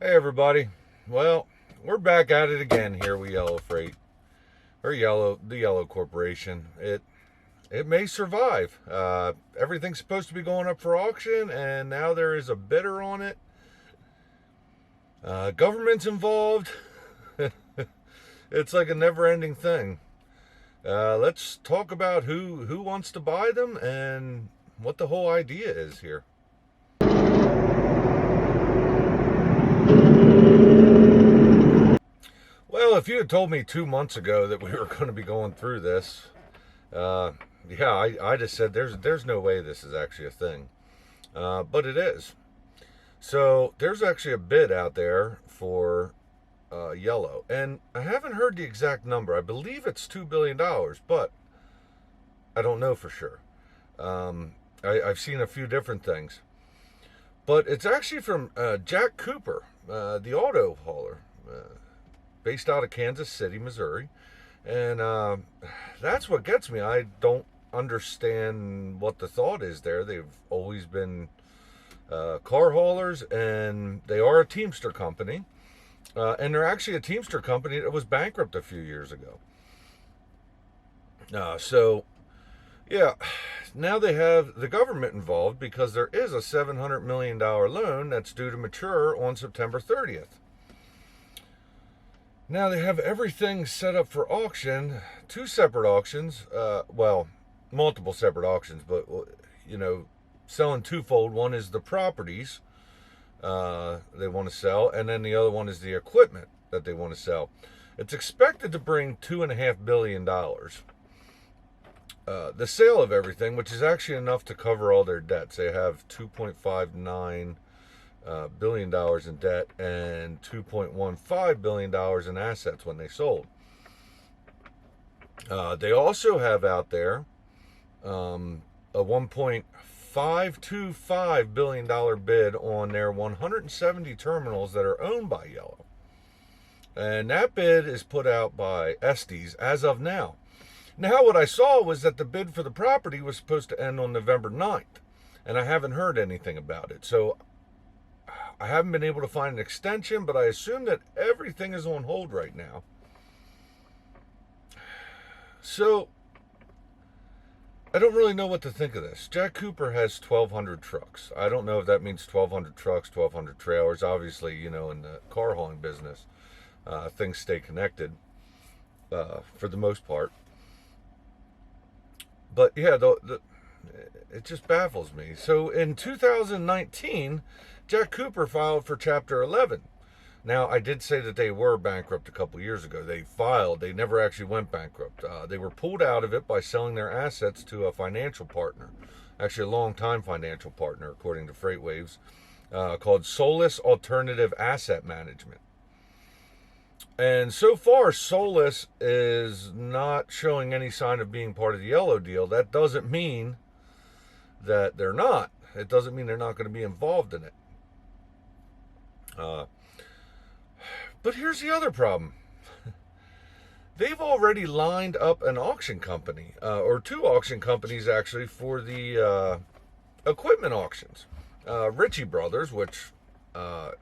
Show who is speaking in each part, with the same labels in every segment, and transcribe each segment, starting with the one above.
Speaker 1: Hey everybody. Well, we're back at it again here with Yellow Freight. Or the Yellow Corporation. It may survive. Everything's supposed to be going up for auction, and now there is a bidder on it. Government's involved. It's like a never-ending thing. Let's talk about who wants to buy them and what the whole idea is here. Well, if you had told me 2 months ago that we were going to be going through this, yeah, I just said there's no way this is actually a thing, but it is. So there's actually a bid out there for yellow, and I haven't heard the exact number. I believe it's $2 billion, but I don't know for sure. I've seen a few different things, but it's actually from Jack Cooper, the auto hauler. Based out of Kansas City, Missouri. And that's what gets me. I don't understand what the thought is there. They've always been car haulers, and they are a Teamster company. And they're actually a Teamster company that was bankrupt a few years ago. So, yeah, now they have the government involved because there is a $700 million loan that's due to mature on September 30th. Now they have everything set up for auction, two separate auctions, multiple separate auctions, but, selling twofold. One is the properties they want to sell, and then the other one is the equipment that they want to sell. It's expected to bring $2.5 billion. The sale of everything, which is actually enough to cover all their debts. They have $2.59 billion in debt and $2.15 billion in assets when they sold. They also have out there a $1.525 billion bid on their 170 terminals that are owned by Yellow. And that bid is put out by Estes as of now. Now, what I saw was that the bid for the property was supposed to end on November 9th, and I haven't heard anything about it. So I haven't been able to find an extension, but I assume that everything is on hold right now. So I don't really know what to think of this. Jack Cooper has 1,200 trucks. I don't know if that means 1,200 trucks, 1,200 trailers. Obviously, in the car hauling business, things stay connected for the most part. But yeah, it just baffles me. So in 2019, Jack Cooper filed for Chapter 11. Now, I did say that they were bankrupt a couple years ago. They filed. They never actually went bankrupt. They were pulled out of it by selling their assets to a financial partner, actually a long-time financial partner, according to FreightWaves, called Solus Alternative Asset Management. And so far, Solus is not showing any sign of being part of the Yellow deal. That doesn't mean that they're not. It doesn't mean they're not going to be involved in it. But here's the other problem. They've already lined up an auction company, or two auction companies actually, for the equipment auctions. Ritchie Brothers, which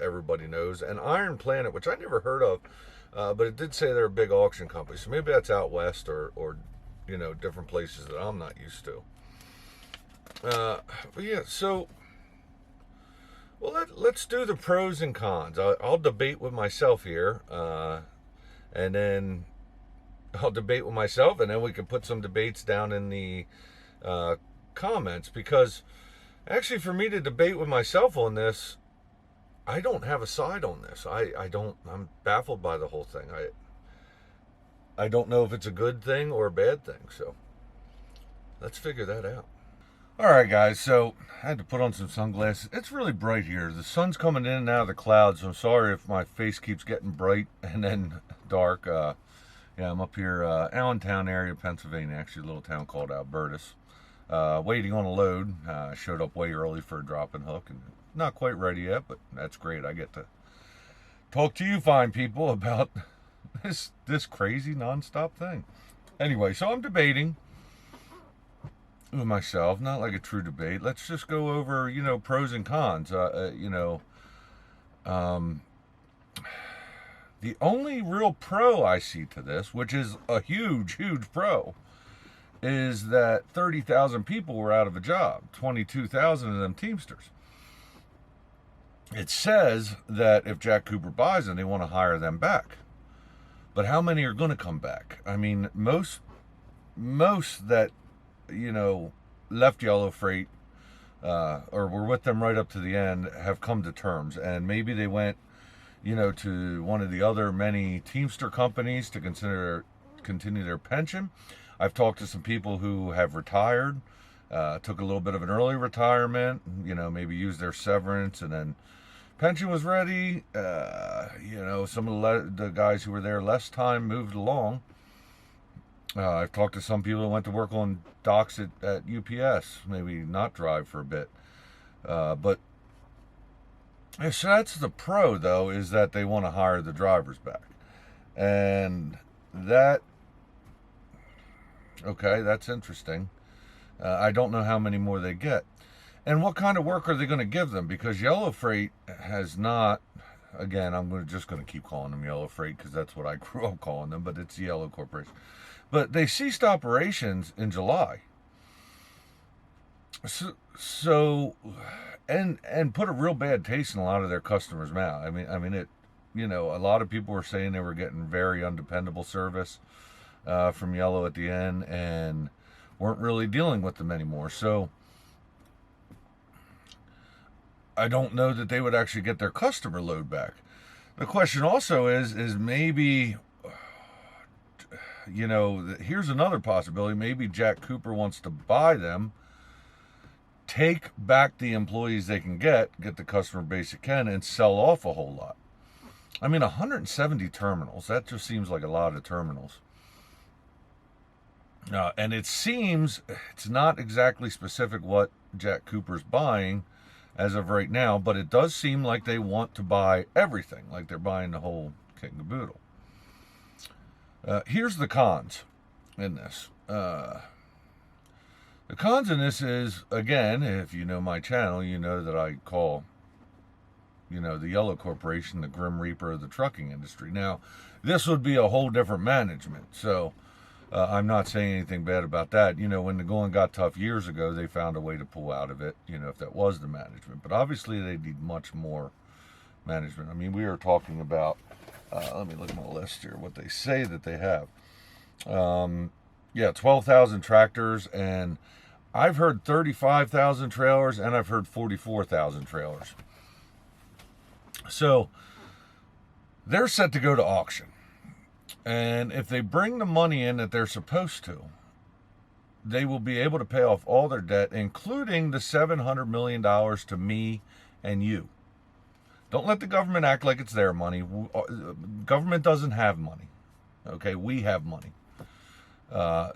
Speaker 1: everybody knows, and Iron Planet, which I never heard of, but it did say they're a big auction company. So maybe that's out west or different places that I'm not used to. But yeah, so, well, let's do the pros and cons. I'll debate with myself here, and then I'll debate with myself, and then we can put some debates down in the comments, because actually for me to debate with myself on this, I don't have a side on this. I'm baffled by the whole thing. I don't know if it's a good thing or a bad thing, so let's figure that out. Alright guys, so I had to put on some sunglasses. It's really bright here. The sun's coming in and out of the clouds, so I'm sorry if my face keeps getting bright and then dark. Yeah, I'm up here, Allentown area, Pennsylvania, actually a little town called Albertus. Waiting on a load. Showed up way early for a drop and hook, and not quite ready yet, but that's great. I get to talk to you fine people about this crazy nonstop thing. Anyway, so I'm debating with myself, not like a true debate. Let's just go over, pros and cons. The only real pro I see to this, which is a huge, huge pro, is that 30,000 people were out of a job, 22,000 of them Teamsters. It says that if Jack Cooper buys them, they want to hire them back. But how many are going to come back? I mean, most that, left Yellow Freight or were with them right up to the end have come to terms. And maybe they went, to one of the other many Teamster companies to continue their pension. I've talked to some people who have retired, took a little bit of an early retirement, maybe used their severance, and then pension was ready. Some of the guys who were there less time moved along. I've talked to some people who went to work on docks at UPS, maybe not drive for a bit. But so that's the pro, though, is that they want to hire the drivers back. And that's interesting. I don't know how many more they get. And what kind of work are they going to give them? Because Yellow Freight has not, again, just going to keep calling them Yellow Freight because that's what I grew up calling them, but it's Yellow Corporation. But they ceased operations in July. So and put a real bad taste in a lot of their customers' mouth. I mean it. A lot of people were saying they were getting very undependable service from Yellow at the end and weren't really dealing with them anymore. So I don't know that they would actually get their customer load back. The question also is maybe, here's another possibility. Maybe Jack Cooper wants to buy them, take back the employees they can get the customer base it can, and sell off a whole lot. I mean, 170 terminals, that just seems like a lot of terminals. And it seems it's not exactly specific what Jack Cooper's buying as of right now, but it does seem like they want to buy everything, like they're buying the whole kit and caboodle. Here's the cons in this. The cons in this is, again, if you know my channel, you know that I call, the Yellow Corporation the Grim Reaper of the trucking industry. Now, this would be a whole different management, so I'm not saying anything bad about that. When the going got tough years ago, they found a way to pull out of it, if that was the management. But obviously, they need much more management. I mean, we are talking about, let me look at my list here, what they say that they have. 12,000 tractors, and I've heard 35,000 trailers, and I've heard 44,000 trailers. So they're set to go to auction. And if they bring the money in that they're supposed to, they will be able to pay off all their debt, including the $700 million to me and you. Don't let the government act like it's their money. Government doesn't have money. Okay, we have money. But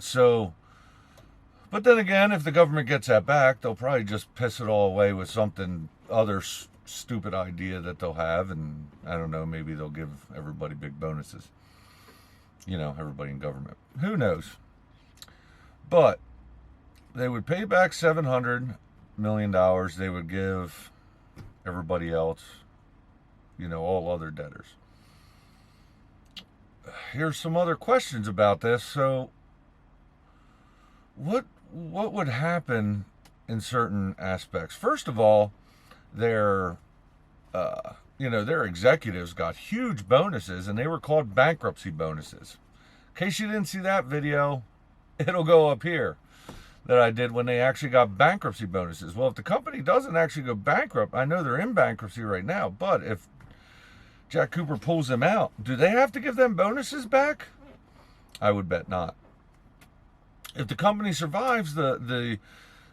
Speaker 1: then again, if the government gets that back, they'll probably just piss it all away with something other stupid idea that they'll have, and I don't know, maybe they'll give everybody big bonuses. Everybody in government. Who knows? But they would pay back $700 million. They would give everybody else, all other debtors. Here's some other questions about this. So what would happen in certain aspects? First of all, their executives got huge bonuses, and they were called bankruptcy bonuses. In case you didn't see that video, it'll go up here that I did when they actually got bankruptcy bonuses. Well, if the company doesn't actually go bankrupt, I know they're in bankruptcy right now, but if Jack Cooper pulls them out, do they have to give them bonuses back? I would bet not. If the company survives the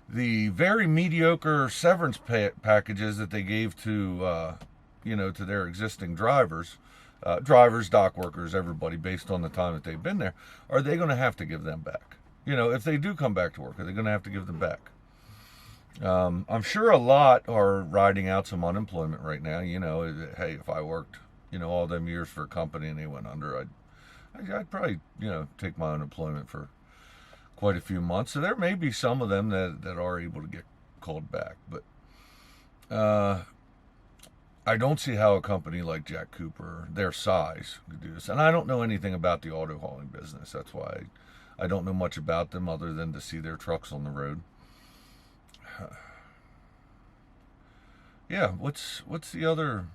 Speaker 1: very mediocre severance packages that they gave to to their existing drivers, dock workers, everybody, based on the time that they've been there, are they going to have to give them back? If they do come back to work, are they going to have to give them back? I'm sure a lot are riding out some unemployment right now. Hey, if I worked, all them years for a company and they went under, I'd probably, take my unemployment for quite a few months. So there may be some of them that are able to get called back. But I don't see how a company like Jack Cooper, their size, could do this. And I don't know anything about the auto hauling business. That's why I don't know much about them other than to see their trucks on the road. Yeah, what's the other?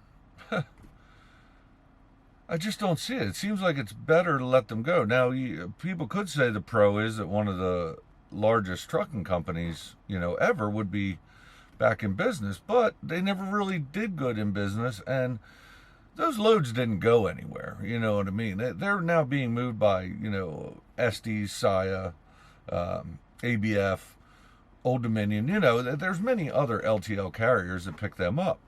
Speaker 1: I just don't see it. It seems like it's better to let them go. Now, people could say the pro is that one of the largest trucking companies, ever would be back in business, but they never really did good in business, and those loads didn't go anywhere. You know what I mean? They're now being moved by, SD, Saya, ABF, Old Dominion. There's many other LTL carriers that pick them up.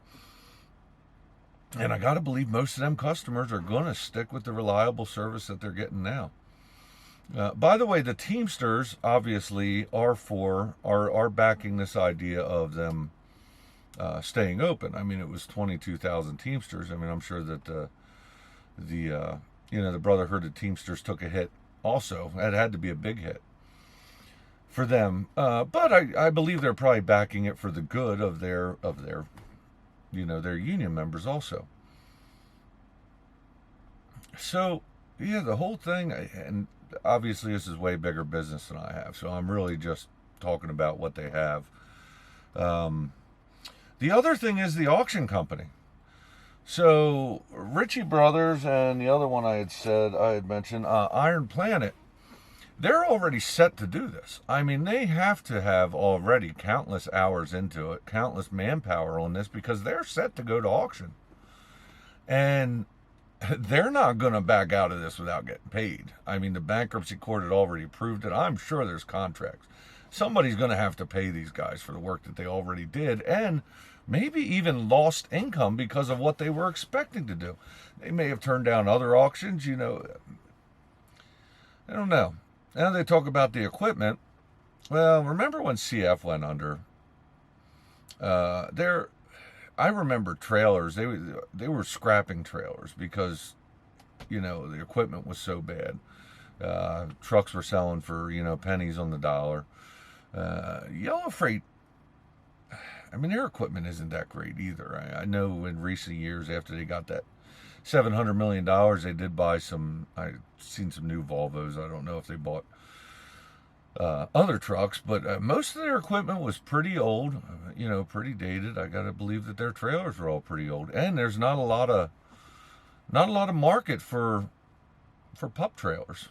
Speaker 1: And I got to believe most of them customers are going to stick with the reliable service that they're getting now. By the way, the Teamsters obviously are backing this idea of them staying open. I mean, it was 22,000 Teamsters. I mean, I'm sure that the Brotherhood of Teamsters took a hit also. It had to be a big hit for them. But I believe they're probably backing it for the good of their their union members also. So, yeah, the whole thing, and obviously this is way bigger business than I have, so I'm really just talking about what they have. The other thing is the auction company. So Ritchie Brothers and the other one I had mentioned, Iron Planet, they're already set to do this. I mean, they have to have already countless hours into it, countless manpower on this, because they're set to go to auction. And they're not going to back out of this without getting paid. I mean, the bankruptcy court had already approved it. I'm sure there's contracts. Somebody's going to have to pay these guys for the work that they already did, and maybe even lost income because of what they were expecting to do. They may have turned down other auctions, I don't know. Now they talk about the equipment. Well, remember when CF went under? I remember trailers. They were scrapping trailers because, the equipment was so bad. Trucks were selling for pennies on the dollar. Yellow Freight, I mean, their equipment isn't that great either. I know in recent years, after they got that $700 million, they did buy I've seen some new Volvos. I don't know if they bought other trucks, but most of their equipment was pretty old, pretty dated. I got to believe that their trailers were all pretty old, and there's not a lot of market for pup trailers.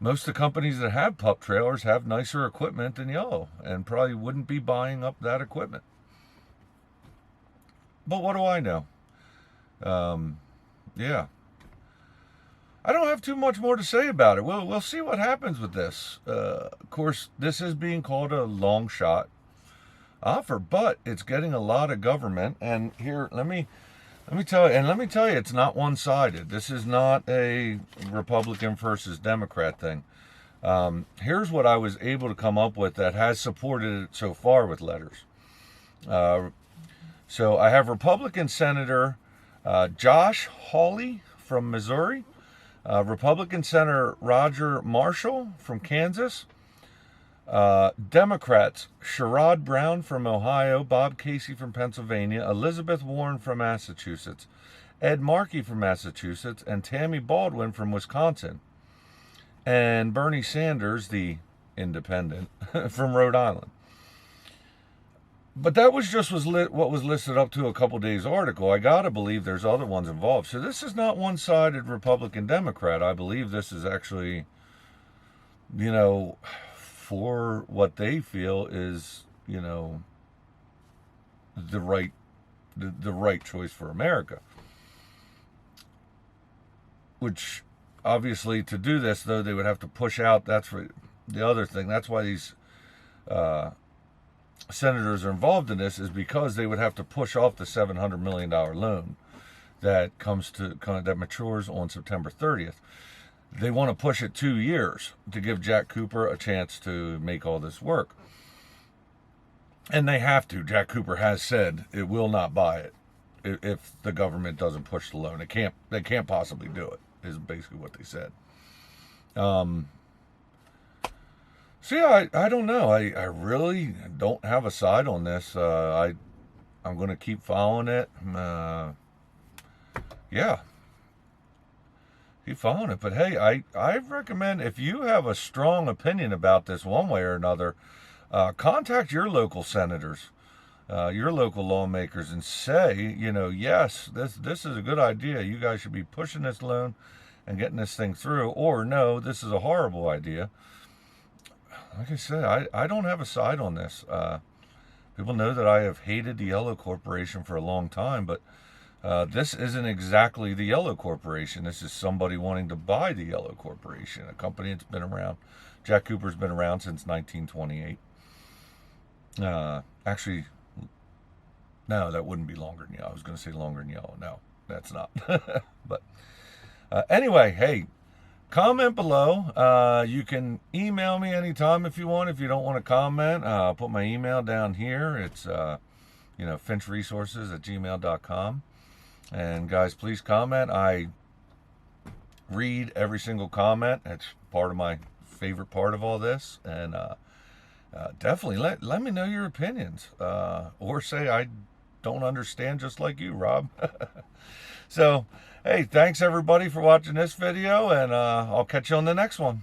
Speaker 1: Most of the companies that have pup trailers have nicer equipment than Yellow, and probably wouldn't be buying up that equipment. But what do I know? Yeah. I don't have too much more to say about it. We'll see what happens with this. Of course, this is being called a long shot offer, but it's getting a lot of government. And here, let me tell you, it's not one-sided. This is not a Republican versus Democrat thing. Here's what I was able to come up with that has supported it so far with letters. So I have Republican Senator Josh Hawley from Missouri, Republican Senator Roger Marshall from Kansas, Democrats Sherrod Brown from Ohio, Bob Casey from Pennsylvania, Elizabeth Warren from Massachusetts, Ed Markey from Massachusetts, and Tammy Baldwin from Wisconsin, and Bernie Sanders, the independent, from Rhode Island. But that was just what was listed up to a couple days article. I got to believe there's other ones involved. So this is not one-sided Republican-Democrat. I believe this is actually, for what they feel is, the right choice for America. Which, obviously, to do this, though, they would have to push out. That's the other thing. That's why these senators are involved in this, is because they would have to push off the $700 million loan that that matures on September 30th. They want to push it 2 years to give Jack Cooper a chance to make all this work. And they have to. Jack Cooper has said it will not buy it if the government doesn't push the loan. They can't possibly do it, is basically what they said. So yeah, I don't know. I really don't have a side on this. I'm I'm going to keep following it. Yeah, keep following it. But hey, I recommend, if you have a strong opinion about this one way or another, contact your local senators, your local lawmakers, and say, yes, this is a good idea. You guys should be pushing this loan and getting this thing through. Or no, this is a horrible idea. Like I said, I don't have a side on this. People know that I have hated the Yellow Corporation for a long time, but this isn't exactly the Yellow Corporation. This is somebody wanting to buy the Yellow Corporation, a company that's been around. Jack Cooper's been around since 1928. Actually, no, that wouldn't be longer than Yellow. I was going to say longer than Yellow. No, that's not. But anyway, hey, comment below. You can email me anytime if you want. If you don't want to comment, I'll put my email down here. It's, finchresources@gmail.com. And guys, please comment. I read every single comment. It's part of my favorite part of all this. And definitely let me know your opinions. Or say I don't understand, just like you, Rob. So, hey, thanks everybody for watching this video, and I'll catch you on the next one.